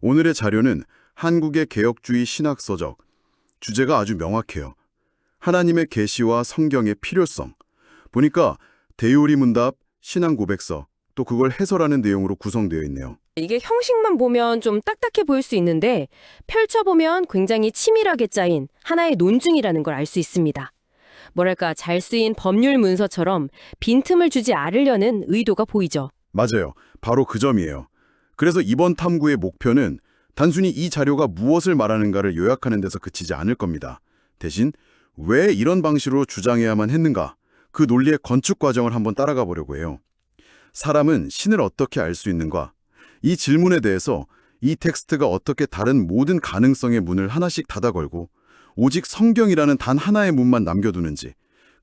오늘의 자료는 한국의 개혁주의 신학서적. 주제가 아주 명확해요. 하나님의 계시와 성경의 필요성. 보니까 대요리문답, 신앙고백서, 또 그걸 해설하는 내용으로 구성되어 있네요. 이게 형식만 보면 좀 딱딱해 보일 수 있는데 펼쳐보면 굉장히 치밀하게 짜인 하나의 논증이라는 걸 알 수 있습니다. 뭐랄까 잘 쓰인 법률 문서처럼 빈틈을 주지 않으려는 의도가 보이죠. 맞아요. 바로 그 점이에요. 그래서 이번 탐구의 목표는 단순히 이 자료가 무엇을 말하는가를 요약하는 데서 그치지 않을 겁니다. 대신 왜 이런 방식으로 주장해야만 했는가? 그 논리의 건축 과정을 한번 따라가 보려고 해요. 사람은 신을 어떻게 알 수 있는가? 이 질문에 대해서 이 텍스트가 어떻게 다른 모든 가능성의 문을 하나씩 닫아걸고 오직 성경이라는 단 하나의 문만 남겨두는지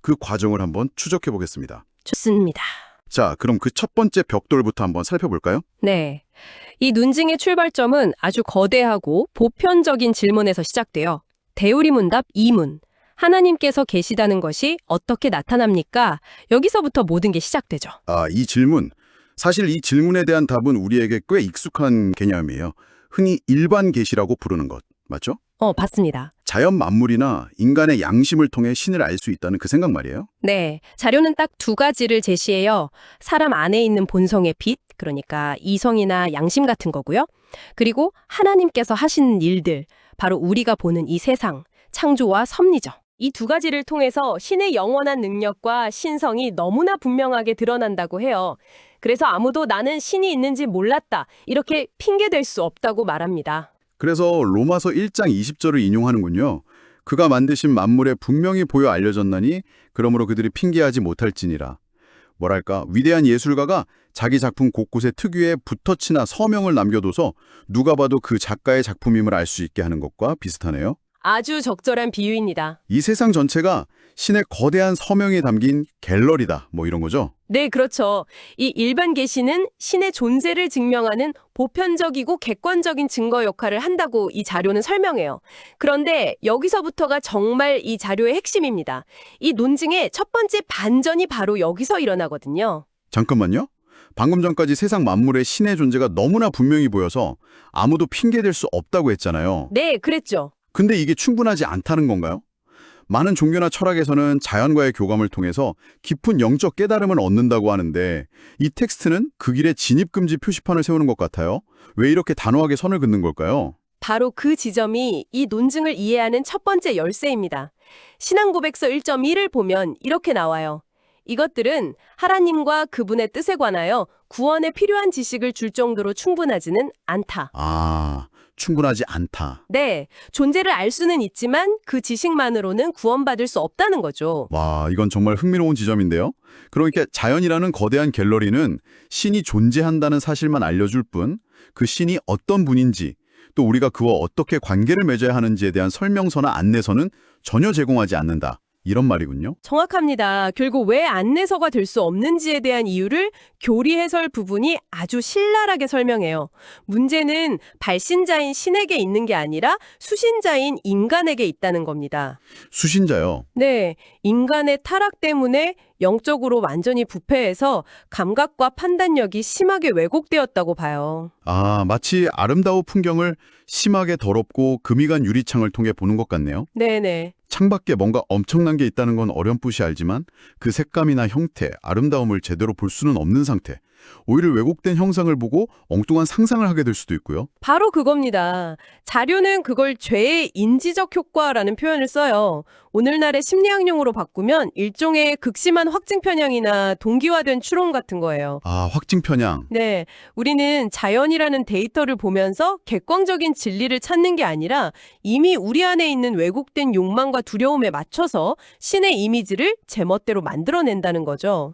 그 과정을 한번 추적해 보겠습니다. 좋습니다. 자, 그럼 그 첫 번째 벽돌부터 한번 살펴볼까요? 네. 이 논증의 출발점은 아주 거대하고 보편적인 질문에서 시작돼요. 대요리문답 2문. 하나님께서 계시다는 것이 어떻게 나타납니까? 여기서부터 모든 게 시작되죠. 이 질문. 사실 이 질문에 대한 답은 우리에게 꽤 익숙한 개념이에요. 흔히 일반 계시라고 부르는 것. 맞죠? 봤습니다. 자연 만물이나 인간의 양심을 통해 신을 알 수 있다는 그 생각 말이에요. 네, 자료는 딱 두 가지를 제시해요. 사람 안에 있는 본성의 빛, 그러니까 이성이나 양심 같은 거고요. 그리고 하나님께서 하시는 일들, 바로 우리가 보는 이 세상, 창조와 섭리죠. 이 두 가지를 통해서 신의 영원한 능력과 신성이 너무나 분명하게 드러난다고 해요. 그래서 아무도 나는 신이 있는지 몰랐다, 이렇게 핑계댈 수 없다고 말합니다. 그래서 로마서 1장 20절을 인용하는군요. 그가 만드신 만물에 분명히 보여 알려졌나니 그러므로 그들이 핑계하지 못할지니라. 뭐랄까, 위대한 예술가가 자기 작품 곳곳에 특유의 붓터치나 서명을 남겨둬서 누가 봐도 그 작가의 작품임을 알 수 있게 하는 것과 비슷하네요. 아주 적절한 비유입니다. 이 세상 전체가 신의 거대한 서명이 담긴 갤러리다, 뭐 이런 거죠. 네, 그렇죠. 이 일반 계시는 신의 존재를 증명하는 보편적이고 객관적인 증거 역할을 한다고 이 자료는 설명해요. 그런데 여기서부터가 정말 이 자료의 핵심입니다. 이 논증의 첫 번째 반전이 바로 여기서 일어나거든요. 잠깐만요. 방금 전까지 세상 만물의 신의 존재가 너무나 분명히 보여서 아무도 핑계댈 수 없다고 했잖아요. 네, 그랬죠. 근데 이게 충분하지 않다는 건가요? 많은 종교나 철학에서는 자연과의 교감을 통해서 깊은 영적 깨달음을 얻는다고 하는데 이 텍스트는 그 길에 진입금지 표시판을 세우는 것 같아요. 왜 이렇게 단호하게 선을 긋는 걸까요? 바로 그 지점이 이 논증을 이해하는 첫 번째 열쇠입니다. 신앙고백서 1.1을 보면 이렇게 나와요. 이것들은 하나님과 그분의 뜻에 관하여 구원에 필요한 지식을 줄 정도로 충분하지는 않다. 충분하지 않다. 네, 존재를 알 수는 있지만 그 지식만으로는 구원받을 수 없다는 거죠. 와, 이건 정말 흥미로운 지점인데요. 그러니까 자연이라는 거대한 갤러리는 신이 존재한다는 사실만 알려줄 뿐, 그 신이 어떤 분인지, 또 우리가 그와 어떻게 관계를 맺어야 하는지에 대한 설명서나 안내서는 전혀 제공하지 않는다. 이런 말이군요. 정확합니다. 결국 왜 안내서가 될 수 없는지에 대한 이유를 교리 해설 부분이 아주 신랄하게 설명해요. 문제는 발신자인 신에게 있는 게 아니라 수신자인 인간에게 있다는 겁니다. 수신자요. 네, 인간의 타락 때문에 영적으로 완전히 부패해서 감각과 판단력이 심하게 왜곡되었다고 봐요. 마치 아름다운 풍경을 심하게 더럽고 금이 간 유리창을 통해 보는 것 같네요. 네네. 창밖에 뭔가 엄청난 게 있다는 건 어렴풋이 알지만 그 색감이나 형태, 아름다움을 제대로 볼 수는 없는 상태. 오히려 왜곡된 형상을 보고 엉뚱한 상상을 하게 될 수도 있고요. 바로 그겁니다. 자료는 그걸 죄의 인지적 효과라는 표현을 써요. 오늘날의 심리학용어로 바꾸면 일종의 극심한 확증 편향이나 동기화된 추론 같은 거예요. 확증 편향. 네, 우리는 자연이라는 데이터를 보면서 객관적인 진리를 찾는 게 아니라 이미 우리 안에 있는 왜곡된 욕망과 두려움에 맞춰서 신의 이미지를 제멋대로 만들어낸다는 거죠.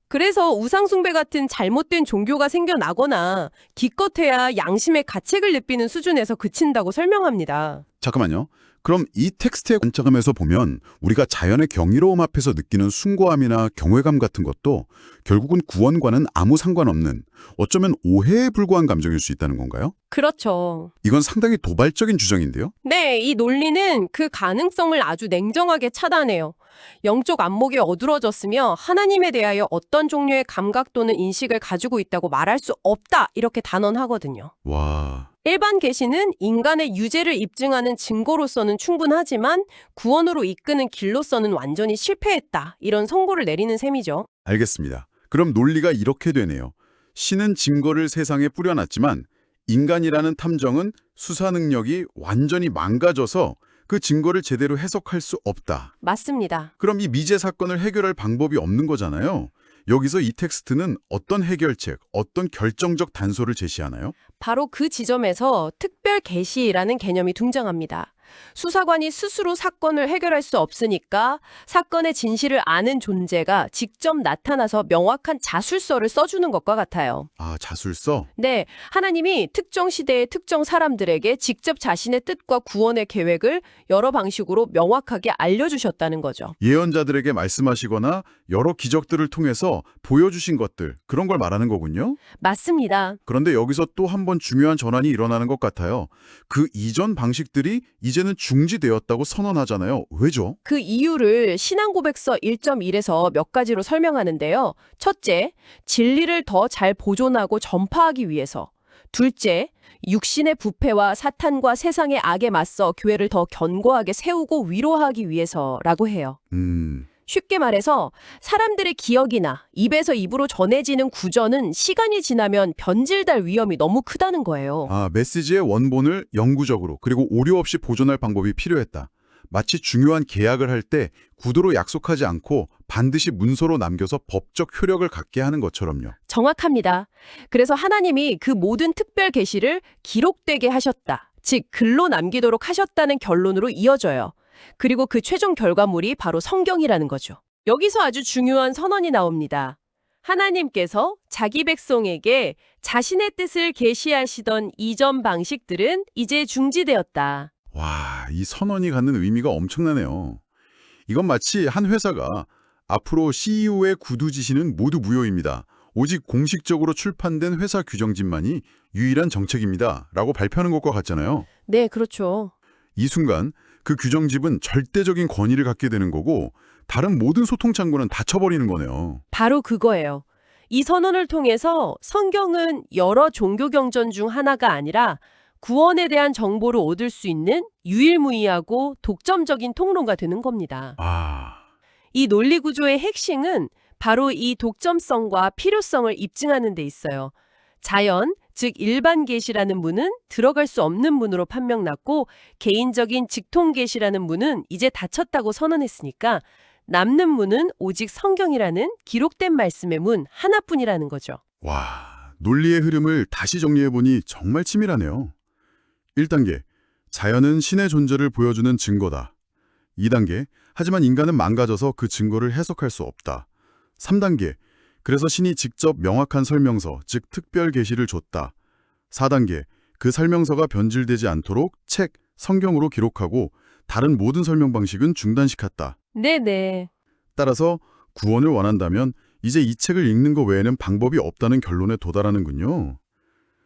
그래서 우상숭배 같은 잘못된 종교가 생겨나거나 기껏해야 양심의 가책을 느끼는 수준에서 그친다고 설명합니다. 잠깐만요. 그럼 이 텍스트의 관점에서 보면 우리가 자연의 경이로움 앞에서 느끼는 숭고함이나 경외감 같은 것도 결국은 구원과는 아무 상관없는 어쩌면 오해에 불과한 감정일 수 있다는 건가요? 그렇죠. 이건 상당히 도발적인 주장인데요. 네, 이 논리는 그 가능성을 아주 냉정하게 차단해요. 영적 안목이 어두러졌으며 하나님에 대하여 어떤 종류의 감각 또는 인식을 가지고 있다고 말할 수 없다, 이렇게 단언하거든요. 와, 일반 계시는 인간의 유죄를 입증하는 증거로서는 충분하지만 구원으로 이끄는 길로서는 완전히 실패했다. 이런 선고를 내리는 셈이죠. 알겠습니다. 그럼 논리가 이렇게 되네요. 신은 증거를 세상에 뿌려놨지만 인간이라는 탐정은 수사 능력이 완전히 망가져서 그 증거를 제대로 해석할 수 없다. 맞습니다. 그럼 이 미제 사건을 해결할 방법이 없는 거잖아요. 여기서 이 텍스트는 어떤 해결책, 어떤 결정적 단서를 제시하나요? 바로 그 지점에서 특별 계시라는 개념이 등장합니다. 수사관이 스스로 사건을 해결할 수 없으니까 사건의 진실을 아는 존재가 직접 나타나서 명확한 자술서를 써주는 것과 같아요. 아, 자술서? 네, 하나님이 특정 시대의 특정 사람들에게 직접 자신의 뜻과 구원의 계획을 여러 방식으로 명확하게 알려주셨다는 거죠. 예언자들에게 말씀하시거나 여러 기적들을 통해서 보여주신 것들, 그런 걸 말하는 거군요. 맞습니다. 그런데 여기서 또 한 번 중요한 전환이 일어나는 것 같아요. 그 이전 방식들이 이제는 중지되었다고 선언하잖아요. 왜죠? 그 이유를 신앙고백서 1.1에서 몇 가지로 설명하는데요. 첫째, 진리를 더 잘 보존하고 전파하기 위해서. 둘째, 육신의 부패와 사탄과 세상의 악에 맞서 교회를 더 견고하게 세우고 위로하기 위해서라고 해요. 쉽게 말해서 사람들의 기억이나 입에서 입으로 전해지는 구전은 시간이 지나면 변질될 위험이 너무 크다는 거예요. 아, 메시지의 원본을 영구적으로 그리고 오류 없이 보존할 방법이 필요했다. 마치 중요한 계약을 할 때 구두로 약속하지 않고 반드시 문서로 남겨서 법적 효력을 갖게 하는 것처럼요. 정확합니다. 그래서 하나님이 그 모든 특별 계시를 기록되게 하셨다. 즉 글로 남기도록 하셨다는 결론으로 이어져요. 그리고 그 최종 결과물이 바로 성경이라는 거죠. 여기서 아주 중요한 선언이 나옵니다. 하나님께서 자기 백성에게 자신의 뜻을 계시하시던 이전 방식들은 이제 중지되었다. 와, 이 선언이 갖는 의미가 엄청나네요. 이건 마치 한 회사가 앞으로 CEO의 구두 지시는 모두 무효입니다. 오직 공식적으로 출판된 회사 규정집만이 유일한 정책입니다. 라고 발표하는 것과 같잖아요. 네, 그렇죠. 이 순간 그 규정집은 절대적인 권위를 갖게 되는 거고 다른 모든 소통 창구는 닫혀버리는 거네요. 바로 그거예요. 이 선언을 통해서 성경은 여러 종교 경전 중 하나가 아니라 구원에 대한 정보를 얻을 수 있는 유일무이하고 독점적인 통로가 되는 겁니다. 이 논리 구조의 핵심은 바로 이 독점성과 필요성을 입증하는 데 있어요. 자연, 즉 일반 계시라는 문은 들어갈 수 없는 문으로 판명났고 개인적인 직통 계시라는 문은 이제 닫혔다고 선언했으니까 남는 문은 오직 성경이라는 기록된 말씀의 문 하나뿐이라는 거죠. 와, 논리의 흐름을 다시 정리해보니 정말 치밀하네요. 1단계, 자연은 신의 존재를 보여주는 증거다. 2단계, 하지만 인간은 망가져서 그 증거를 해석할 수 없다. 3단계, 그래서 신이 직접 명확한 설명서, 즉 특별 계시를 줬다. 4단계, 그 설명서가 변질되지 않도록 책, 성경으로 기록하고 다른 모든 설명 방식은 중단시켰다. 네네. 따라서 구원을 원한다면 이제 이 책을 읽는 것 외에는 방법이 없다는 결론에 도달하는군요.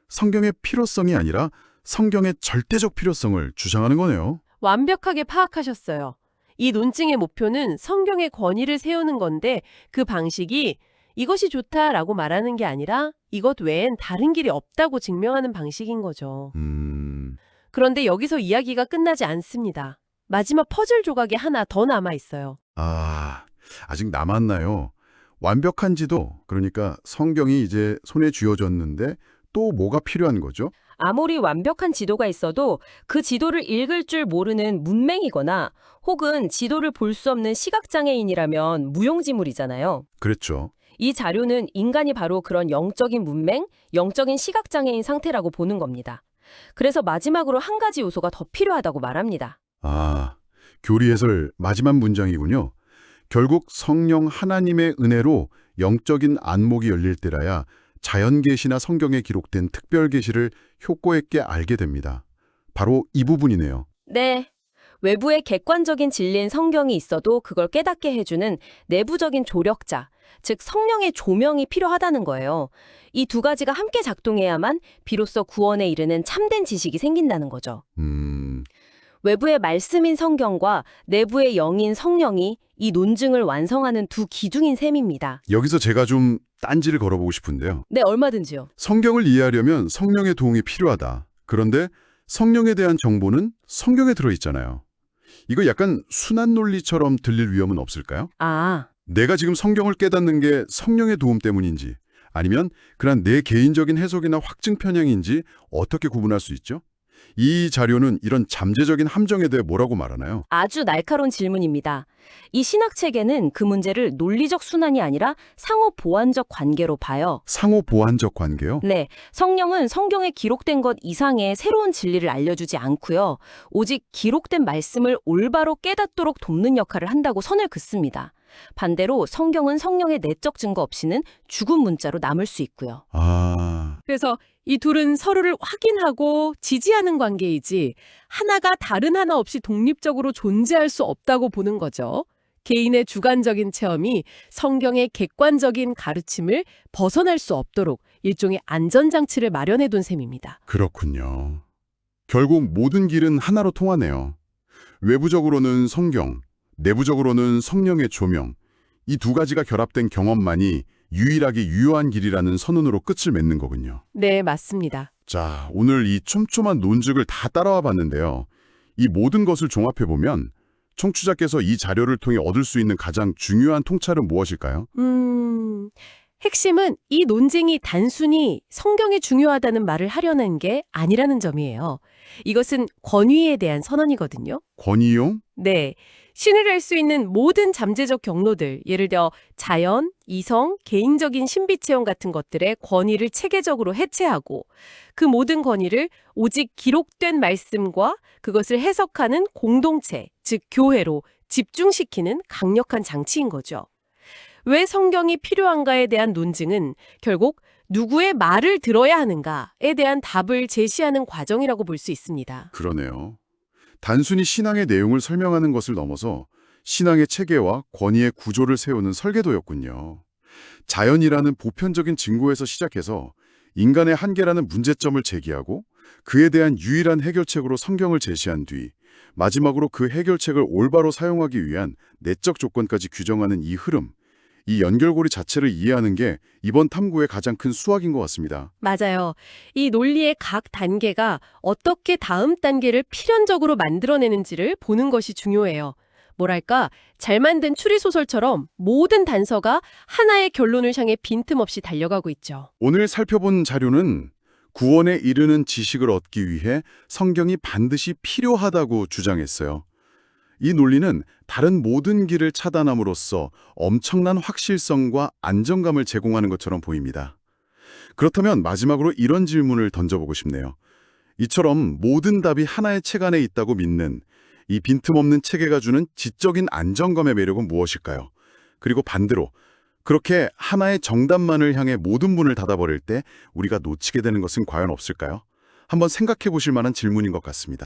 성경의 필요성이 아니라 성경의 절대적 필요성을 주장하는 거네요. 완벽하게 파악하셨어요. 이 논증의 목표는 성경의 권위를 세우는 건데 그 방식이 이것이 좋다라고 말하는 게 아니라 이것 외엔 다른 길이 없다고 증명하는 방식인 거죠. 그런데 여기서 이야기가 끝나지 않습니다. 마지막 퍼즐 조각이 하나 더 남아 있어요. 아직 남았나요? 완벽한 지도, 그러니까 성경이 이제 손에 쥐어졌는데 또 뭐가 필요한 거죠? 아무리 완벽한 지도가 있어도 그 지도를 읽을 줄 모르는 문맹이거나 혹은 지도를 볼 수 없는 시각장애인이라면 무용지물이잖아요. 그랬죠. 이 자료는 인간이 바로 그런 영적인 문맹, 영적인 시각장애인 상태라고 보는 겁니다. 그래서 마지막으로 한 가지 요소가 더 필요하다고 말합니다. 교리 해설 마지막 문장이군요. 결국 성령 하나님의 은혜로 영적인 안목이 열릴 때라야 자연계시나 성경에 기록된 특별계시를 효과 있게 알게 됩니다. 바로 이 부분이네요. 네. 외부에 객관적인 진리인 성경이 있어도 그걸 깨닫게 해주는 내부적인 조력자, 즉 성령의 조명이 필요하다는 거예요. 이 두 가지가 함께 작동해야만 비로소 구원에 이르는 참된 지식이 생긴다는 거죠. 외부의 말씀인 성경과 내부의 영인 성령이 이 논증을 완성하는 두 기둥인 셈입니다. 여기서 제가 좀 딴지를 걸어보고 싶은데요. 네, 얼마든지요. 성경을 이해하려면 성령의 도움이 필요하다. 그런데 성령에 대한 정보는 성경에 들어있잖아요. 이거 약간 순환 논리처럼 들릴 위험은 없을까요? 아, 내가 지금 성경을 깨닫는 게 성령의 도움 때문인지 아니면 그냥 내 개인적인 해석이나 확증 편향인지 어떻게 구분할 수 있죠? 이 자료는 이런 잠재적인 함정에 대해 뭐라고 말하나요? 아주 날카로운 질문입니다. 이 신학체계는 그 문제를 논리적 순환이 아니라 상호 보완적 관계로 봐요. 상호 보완적 관계요? 네, 성령은 성경에 기록된 것 이상의 새로운 진리를 알려주지 않고요. 오직 기록된 말씀을 올바로 깨닫도록 돕는 역할을 한다고 선을 긋습니다. 반대로 성경은 성령의 내적 증거 없이는 죽은 문자로 남을 수 있고요. 아, 그래서 이 둘은 서로를 확인하고 지지하는 관계이지 하나가 다른 하나 없이 독립적으로 존재할 수 없다고 보는 거죠. 개인의 주관적인 체험이 성경의 객관적인 가르침을 벗어날 수 없도록 일종의 안전장치를 마련해둔 셈입니다. 그렇군요. 결국 모든 길은 하나로 통하네요. 외부적으로는 성경, 내부적으로는 성령의 조명, 이 두 가지가 결합된 경험만이 유일하게 유효한 길이라는 선언으로 끝을 맺는 거군요. 네, 맞습니다. 자, 오늘 이 촘촘한 논증을 다 따라와 봤는데요. 이 모든 것을 종합해보면 청취자께서 이 자료를 통해 얻을 수 있는 가장 중요한 통찰은 무엇일까요? 핵심은 이 논쟁이 단순히 성경이 중요하다는 말을 하려는 게 아니라는 점이에요. 이것은 권위에 대한 선언이거든요. 권위용? 네. 신뢰할 수 있는 모든 잠재적 경로들, 예를 들어 자연, 이성, 개인적인 신비 체험 같은 것들의 권위를 체계적으로 해체하고 그 모든 권위를 오직 기록된 말씀과 그것을 해석하는 공동체, 즉 교회로 집중시키는 강력한 장치인 거죠. 왜 성경이 필요한가에 대한 논증은 결국 누구의 말을 들어야 하는가에 대한 답을 제시하는 과정이라고 볼 수 있습니다. 그러네요. 단순히 신앙의 내용을 설명하는 것을 넘어서 신앙의 체계와 권위의 구조를 세우는 설계도였군요. 자연이라는 보편적인 증거에서 시작해서 인간의 한계라는 문제점을 제기하고 그에 대한 유일한 해결책으로 성경을 제시한 뒤 마지막으로 그 해결책을 올바로 사용하기 위한 내적 조건까지 규정하는 이 흐름, 이 연결고리 자체를 이해하는 게 이번 탐구의 가장 큰 수확인 것 같습니다. 맞아요. 이 논리의 각 단계가 어떻게 다음 단계를 필연적으로 만들어내는지를 보는 것이 중요해요. 뭐랄까, 잘 만든 추리소설처럼 모든 단서가 하나의 결론을 향해 빈틈없이 달려가고 있죠. 오늘 살펴본 자료는 구원에 이르는 지식을 얻기 위해 성경이 반드시 필요하다고 주장했어요. 이 논리는 다른 모든 길을 차단함으로써 엄청난 확실성과 안정감을 제공하는 것처럼 보입니다. 그렇다면 마지막으로 이런 질문을 던져보고 싶네요. 이처럼 모든 답이 하나의 책 안에 있다고 믿는 이 빈틈없는 체계가 주는 지적인 안정감의 매력은 무엇일까요? 그리고 반대로 그렇게 하나의 정답만을 향해 모든 문을 닫아버릴 때 우리가 놓치게 되는 것은 과연 없을까요? 한번 생각해 보실 만한 질문인 것 같습니다.